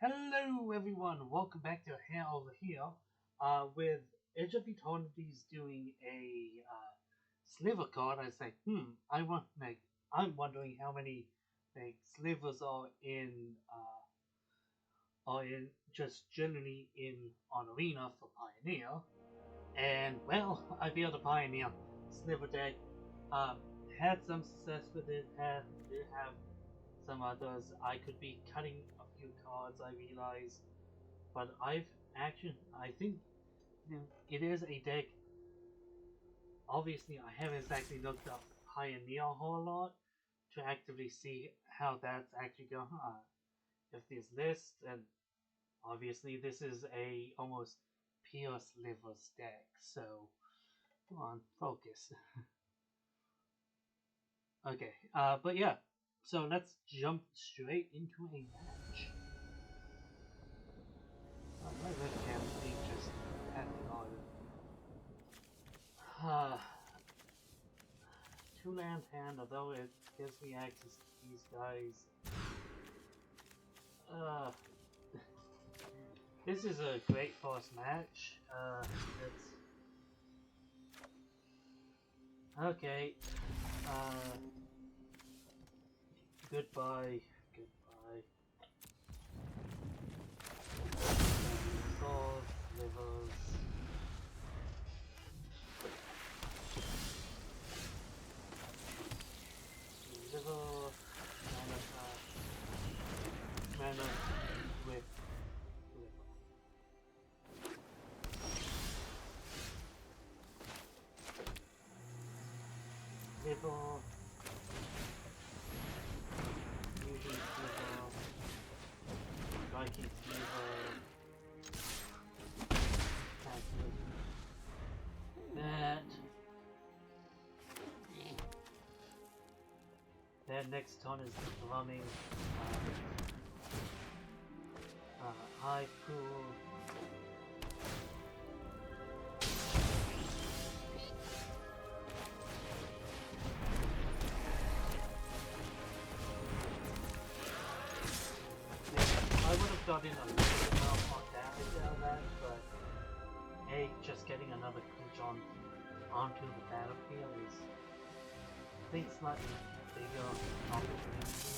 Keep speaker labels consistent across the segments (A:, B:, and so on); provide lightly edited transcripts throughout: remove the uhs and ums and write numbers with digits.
A: Hello everyone, welcome back to Hare over here. With Edge of Eternteries doing a sliver card, I was like, I'm wondering how many slivers are in just generally in on Arena for Pioneer. And well, I built a Pioneer sliver deck. Had some success with it. Did have some others. I could be cutting a few cards, I realize, but I think it is a deck. Obviously, I haven't exactly looked up Pioneer a whole lot to actively see how that's actually going. If there's lists, and obviously this is a almost pure slivers deck. So come on, focus. Okay, but yeah. So let's jump straight into a match. My webcam thing just happened on. Two-land hand, although it gives me access to these guys. This is a great first match. It's okay. Goodbye. Souls, livers. Liver, mana with liver. Liver. Fusion liver. Viking liver. That. Then next turn is the drumming. High pool. I would have gotten a little bit more damage out of that, but hey, just getting another creature onto the battlefield is, I think, slightly bigger opportunity.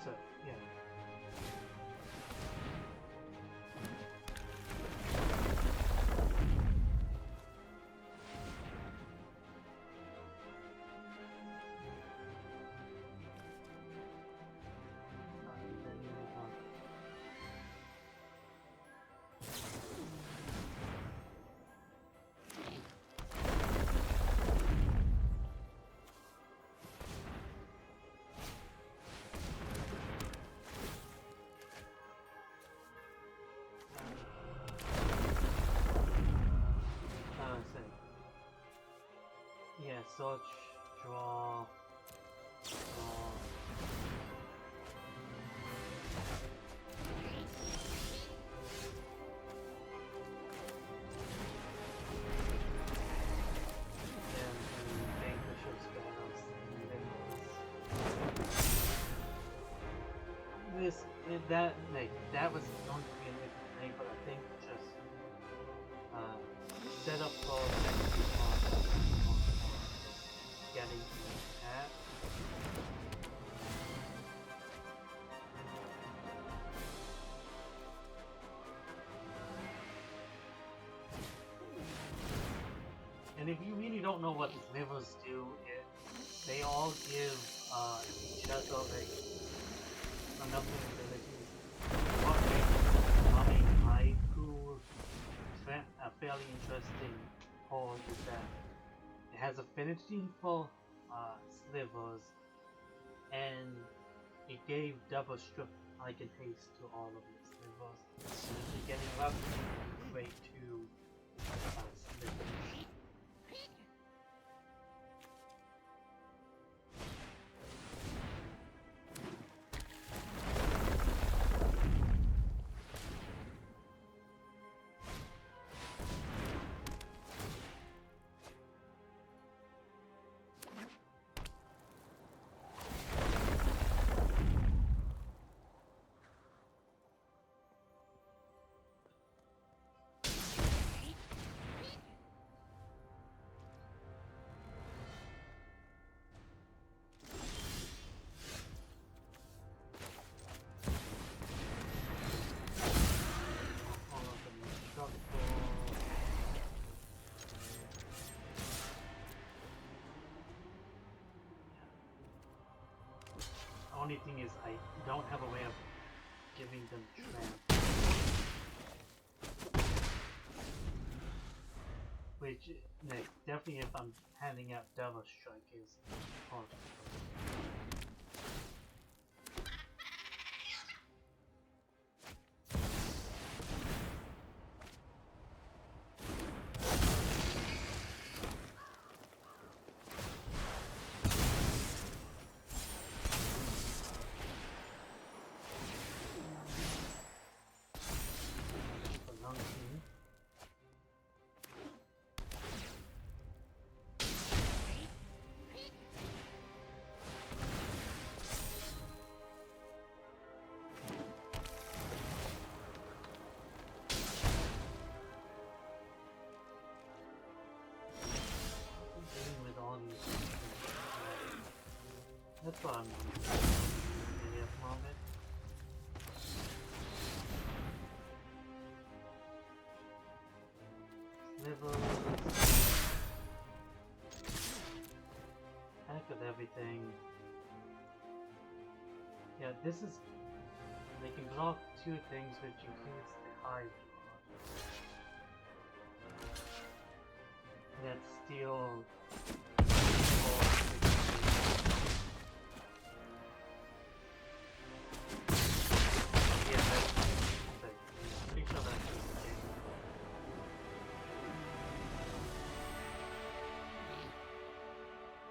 A: So yeah. Yeah, search, draw. That was going to be a different thing, but I think just set up for next getting that. And if you really don't know what the slivers do, they all give each other another ability. What makes Haiku a fairly interesting call is that it has affinity for slivers, and it gave double strip like and haste to all of your slivers. So if you're getting up, great to slivers. only thing is I don't have a way of giving them tramp. Which, like, definitely if I'm handing out Devil Strike is hard. That's what I'm doing at the moment. Slivers. Heck of everything. Yeah, this is... They can block 2 things, which includes the high block. That's still...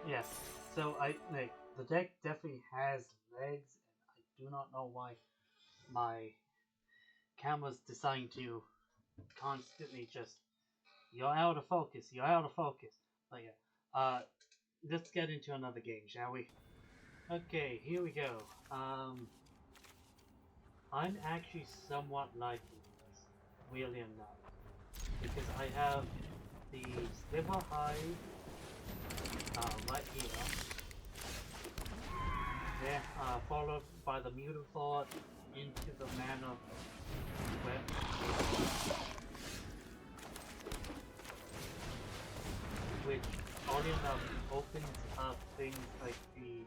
A: Yes, so the deck definitely has legs, and I do not know why my camera's deciding to constantly just, you're out of focus, you're out of focus. But yeah, let's get into another game, shall we? Okay, here we go. I'm actually somewhat liking this, really am not, because I have the Sliver Hide right here. There, followed by the Mutant Thought into the Mana Web, which all enough opens up things like the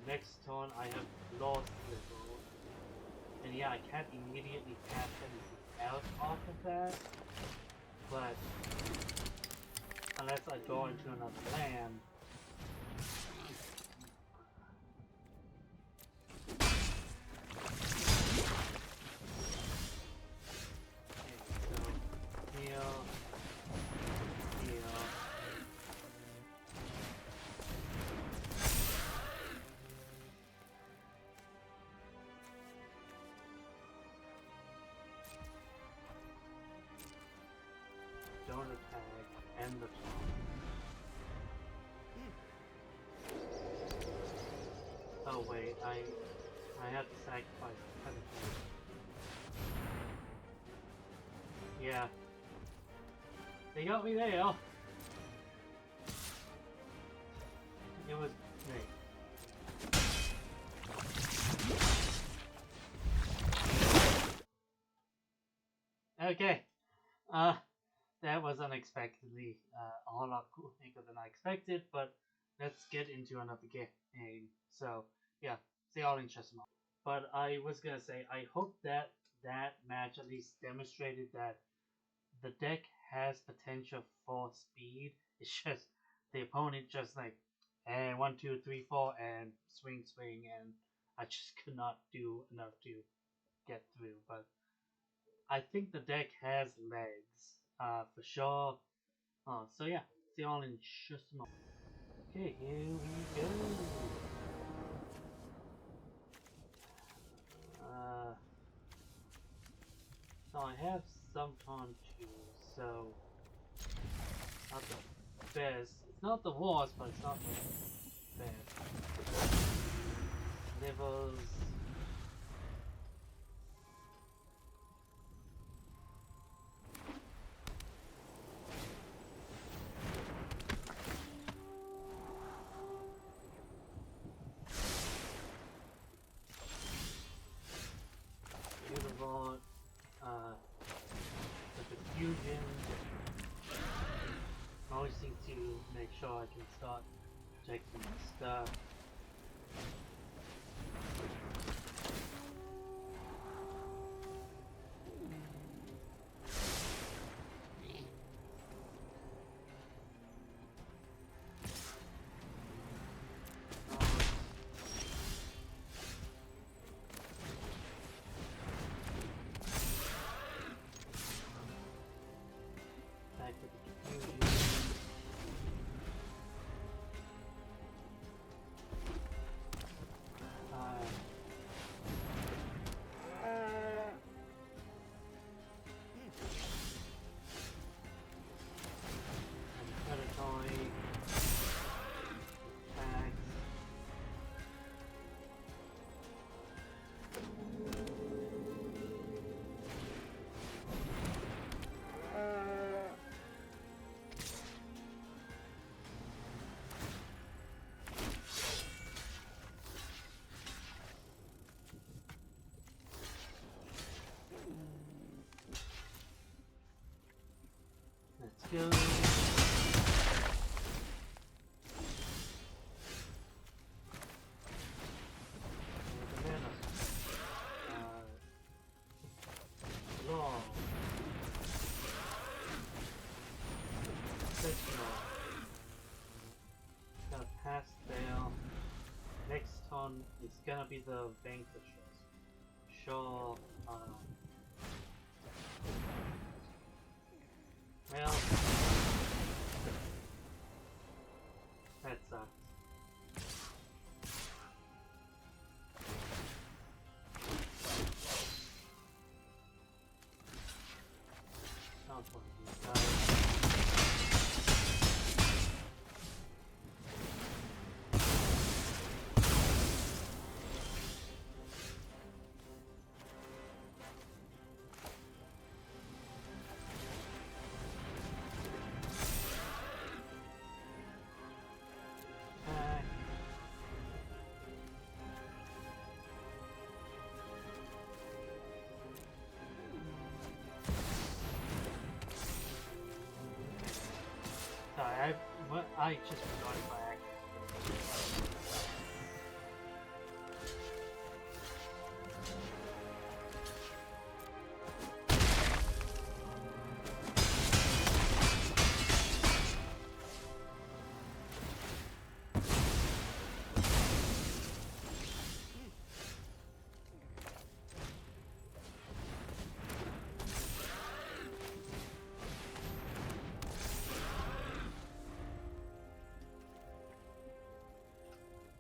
A: next turn I have Lost Sliver, and yeah, I can't immediately cast anything else off of that, but unless I go into another land. Don't attack, end the turn. Oh wait, I have to sacrifice the penalty. Yeah. They got me there. It was great. Okay. That was unexpectedly a whole lot quicker than I expected, but let's get into another game. So, yeah, see all interesting. But I was gonna say, I hope that that match at least demonstrated that the deck has potential for speed. It's just the opponent just like, and 1, 2, 3, 4, and swing, and I just could not do enough to get through. But I think the deck has legs, for sure. So yeah, see you all in just a moment. Okay, here we go. So I have some time to, so not the best. It's not the worst, but it's not the best. Levels. Beautiful. The diffusion. I always need to make sure I can start checking stuff. go. Law. Sectional. Gonna pass down. Next turn is gonna be the vanquishers. Sure. Well, that sucks. Not one of these guys. Sorry, I just forgot it by accident.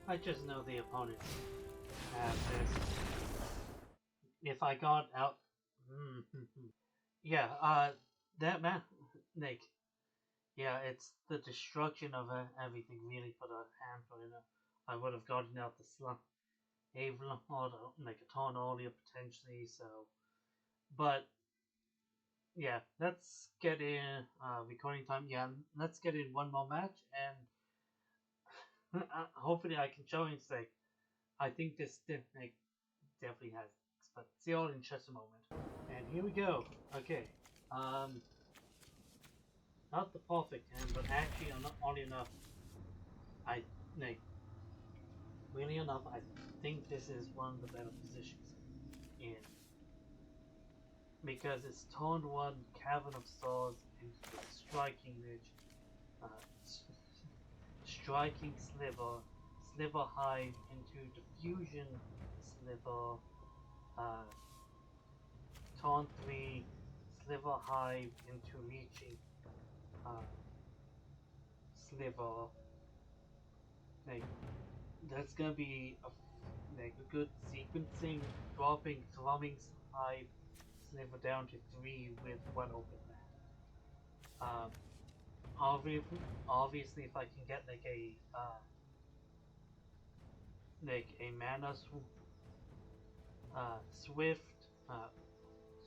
A: I just know the opponents have this. If I got out, yeah, that man, like, yeah, it's the destruction of everything really put a handful in it. I would have gotten out the slump, Avalon, or like a ton earlier potentially. So, but yeah, let's get in recording time. Yeah, let's get in one more match and. Hopefully I can show and say, I think this definitely has, but see all in just a moment. And here we go. Okay, not the perfect hand, but actually not only enough. I like really enough. I think this is one of the better positions in because it's turn one Cavern of Stars into the striking ridge, striking sliver, sliver hive into diffusion sliver, turn 3 sliver hive into reaching sliver. Like that's gonna be a good sequencing, dropping thrumming hive sliver down to 3 with one open land. Obviously if I can get a mana swift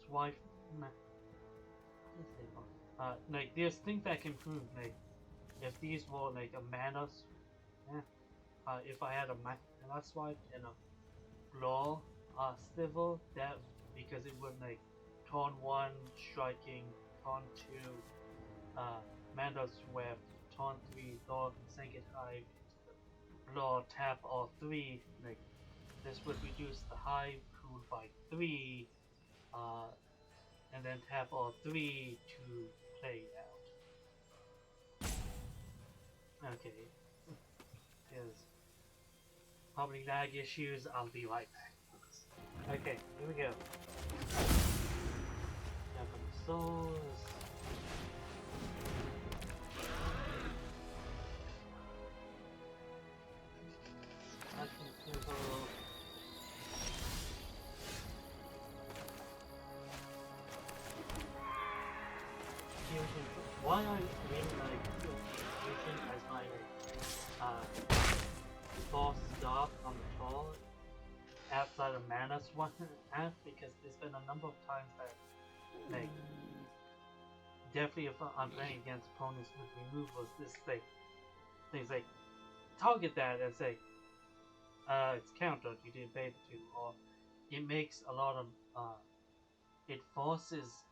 A: swipe like there's things that can improve like if these were like a mana if I had a mana swipe and a claw sliver that because it would like turn 1 striking, turn 2 mana swift, turn 3 dog and sink it hive into the claw, tap all 3 like this would reduce the hive pool by 3 and then tap all 3 to play out. Okay, there's probably lag issues, I'll be right back. Okay, here we go. Seven souls. Why I really like Fusion as my boss stop on the troll outside of mana swap because there's been a number of times that like definitely if I'm playing against opponents with removals this things like target that and say it's countered, you didn't pay the 2 or it makes a lot of it forces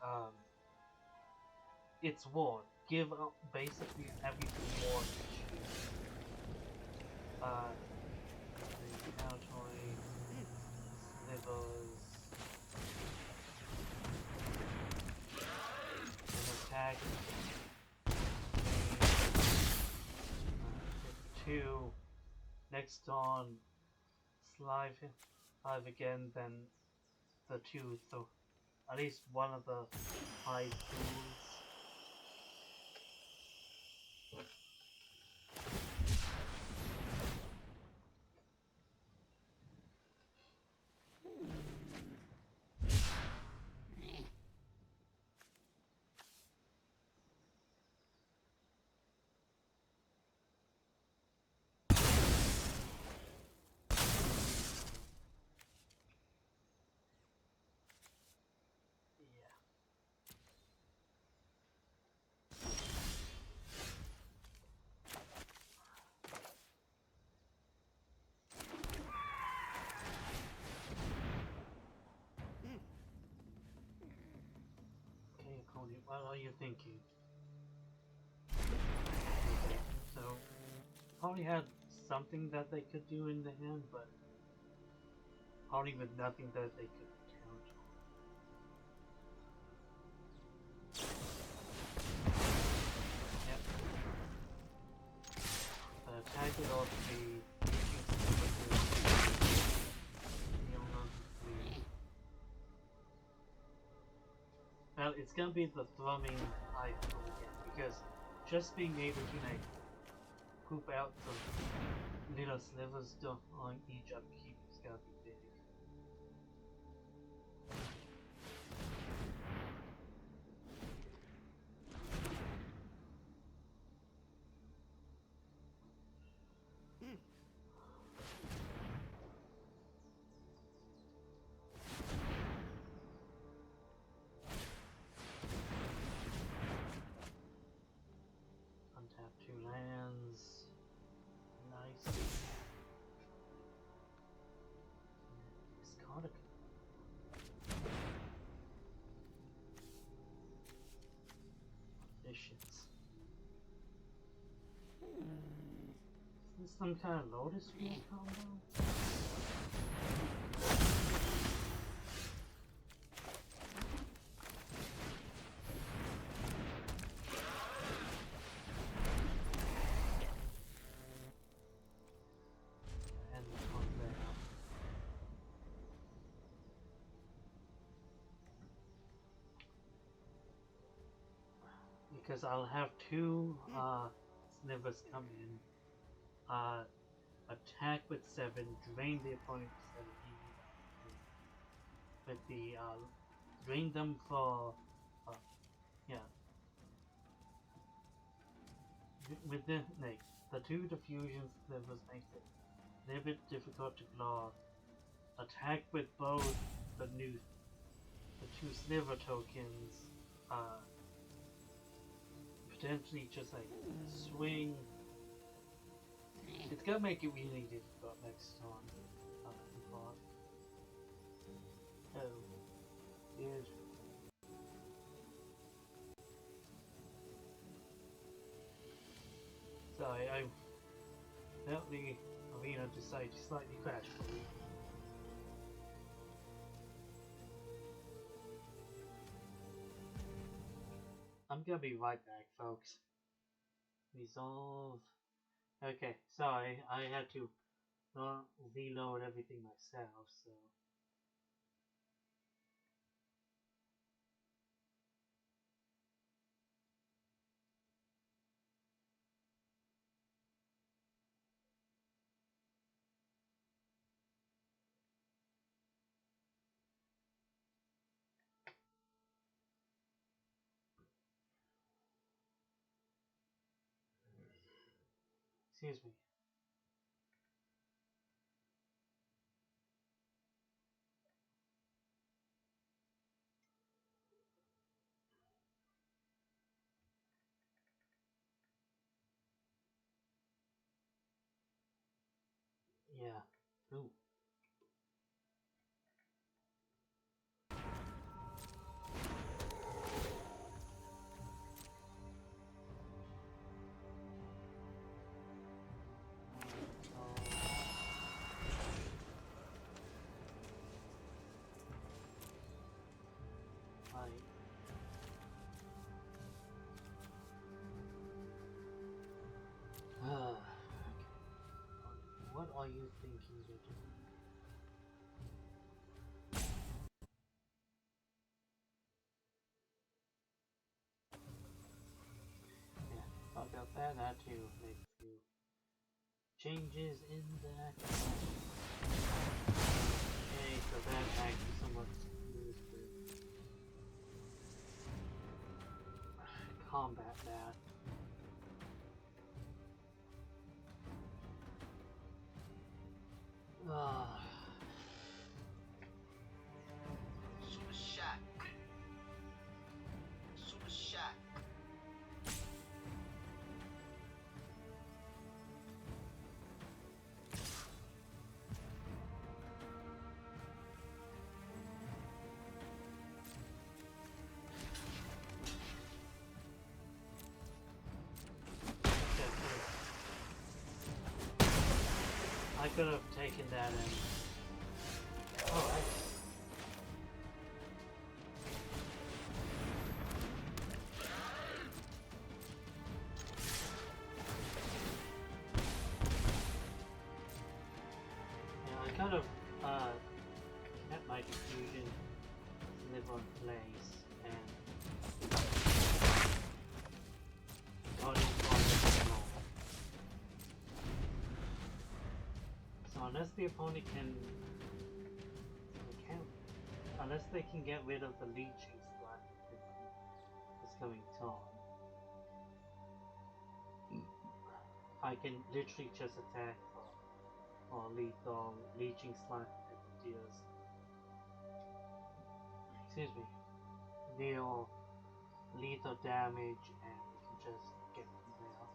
A: its ward give up basically everything more to choose. The Altoy, Slivers, and attack. 2. Next on Slive again, then the 2, so at least one of the 5 tools. What are you thinking? So, probably had something that they could do in the hand, but probably with nothing that they could count on. Yep. The attack would also be well, it's gonna be the thrumming item again, because just being able to like poop out the little slivers on each upkeep is gonna be big. Untap 2 lands. Nice. Discard a conditions. Is this some kind of Lotus Field combo? Because I'll have 2 slivers come in, attack with 7, drain the opponent's 7 with the drain them for with the like the 2 diffusion slivers makes it a little bit difficult to block. Attack with both the 2 sliver tokens, potentially just like swing. It's gonna make it really difficult next time. Oh, dude. Sorry, I felt the arena decide to slightly crash for me. I'm gonna be right back, folks. Resolve. Okay, sorry, I had to reload everything myself, so. Excuse me. Yeah. Ooh. are you thinking you're doing? Yeah, about that, I had to make a few changes in that. Okay, so that actually somewhat screws with combat that.
B: Super shot. Super shot.
A: I could have taken that in. Alright. Yeah, I kind of kept my diffusion sliver in place and got it on the floor. So unless the opponent unless they can get rid of the leeching slot this coming turn, I can literally just attack or lethal leeching slot that deals, excuse me, deal lethal damage, and we can just get from there.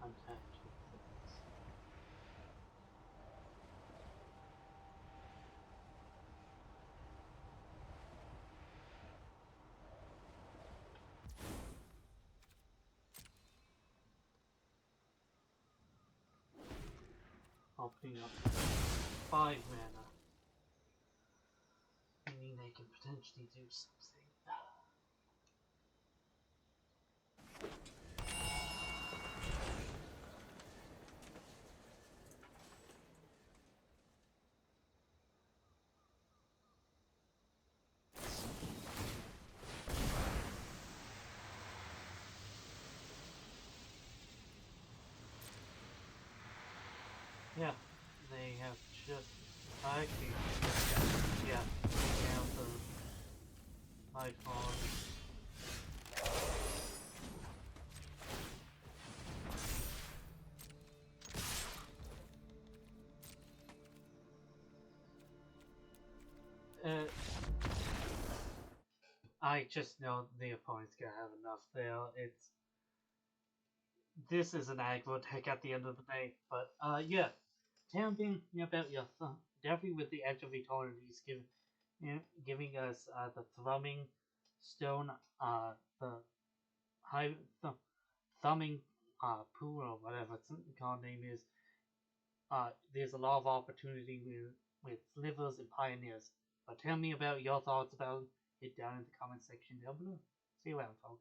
A: Untap two things. Opening up 5 mana, meaning they can potentially do something. Yeah, they have just actually, yeah, they have the icon. I just know the opponent's gonna have enough there. This is an aggro deck at the end of the day, but yeah, tell me about your definitely with the Edge of Eternteries giving us the thrumming stone, the high thumbing pool or whatever its card name is. There's a lot of opportunity with slivers and pioneers. But tell me about your thoughts about it down in the comment section down below. See you around, folks.